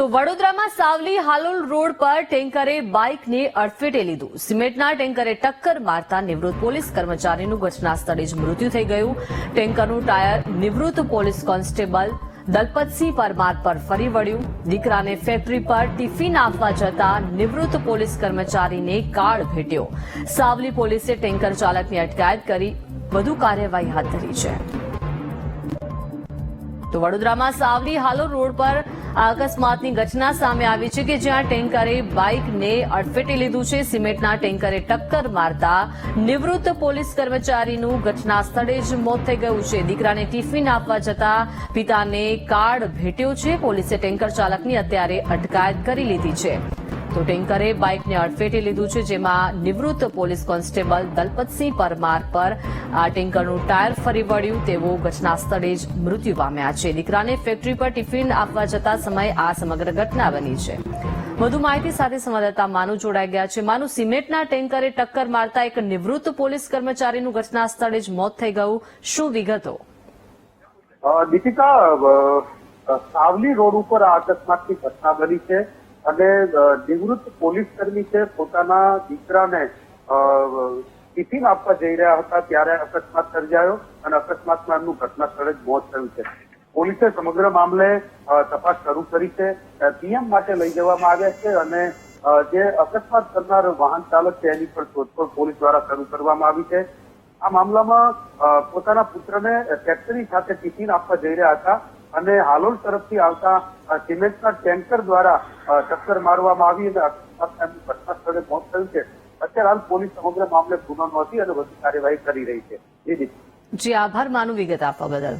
તો વડોદરામાં સાવલી હાલોલ રોડ પર ટેન્કરે બાઇકને અડફેટે લીધું। સિમેન્ટના ટેન્કરે ટક્કર મારતા નિવૃત્ત પોલીસ કર્મચારીનું ઘટના સ્થળે જ મૃત્યુ થઈ ગયું। ટેન્કરનું ટાયર નિવૃત્ત પોલીસ કોન્સ્ટેબલ દલપતસિંહ પરમાર પર ફરી વળ્યું। દીકરાને ફેક્ટરી પર ટિફિન આપવા જતા નિવૃત્ત પોલીસ કર્મચારીને કાળ ભેટ્યો। સાવલી પોલીસે ટેન્કર ચાલકની અટકાયત કરી વધુ કાર્યવાહી હાથ ધરી છે। તો વડોદરામાં સાવલી હાલોલ રોડ પર અકસ્માતની ઘટના સામે આવી છે કે જ્યાં ટેન્કરે બાઇકને અડફેટે લીધું છે। સિમેન્ટના ટેન્કરે ટક્કર મારતા નિવૃત્ત પોલીસ કર્મચારીનું ઘટના સ્થળે જ મોત થઈ ગયું છે। દીકરાને ટિફિન આપવા જતા પિતાને કાળ ભેટ્યો છે। પોલીસે ટેન્કર ચાલકની અત્યારે અટકાયત કરી લીધી છે। તો ટેન્કરે બાઇકને અડફેટે લીધું છે, જેમાં નિવૃત્ત પોલીસ કોન્સ્ટેબલ દલપતસિંહ પરમાર પર આ ટેન્કરનું ટાયર ફરી વળ્યું તેવો ઘટના સ્થળે જ મૃત્યુ પામ્યા છે। દીકરાને ફેક્ટરી પર ટિફિન આપવા જતા સમયે આ સમગ્ર ઘટના બની છે। વધુ માહિતી સાથે સંવાદદાતા માનુ જોડાઈ ગયા છે। માનુ, સિમેન્ટના ટેન્કરે ટક્કર મારતા એક નિવૃત્ત પોલીસ કર્મચારીનું ઘટના સ્થળે જ મોત થઈ ગયું, શું વિગતો? દીપિકા, સાવલી રોડ ઉપર આ અકસ્માતની ઘટના બની છે અને નિવૃત્ત પોલીસ કર્મી છે પોતાના દીકરાને ટિફિન આપવા જઈ રહ્યા હતા ત્યારે અકસ્માત સર્જાયો અને અકસ્માતમાં એમનું ઘટના સ્થળે જ મોત થયું છે। પોલીસે સમગ્ર મામલે તપાસ શરૂ કરી છે। પીએમ માટે લઈ જવામાં આવ્યા છે અને જે અકસ્માત કરનાર વાહન ચાલક છે એની પણ શોધખોળ પોલીસ દ્વારા શરૂ કરવામાં આવી છે। આ મામલામાં પોતાના પુત્રને ફેક્ટરી ખાતે ટિફિન આપવા જઈ રહ્યા હતા અને હાલોલ તરફથી આવતા સિમેન્ટના ટેન્કર દ્વારા ટક્કર મારવામાં આવી અને એમનું ઘટના સ્થળે મોત થયું છે। અત્યારે હાલ પોલીસ સમગ્ર મામલે ગુનો નોંધી અને વધુ કાર્યવાહી કરી રહી છે। જી, આભાર માનુ વિગત આપવા બદલ।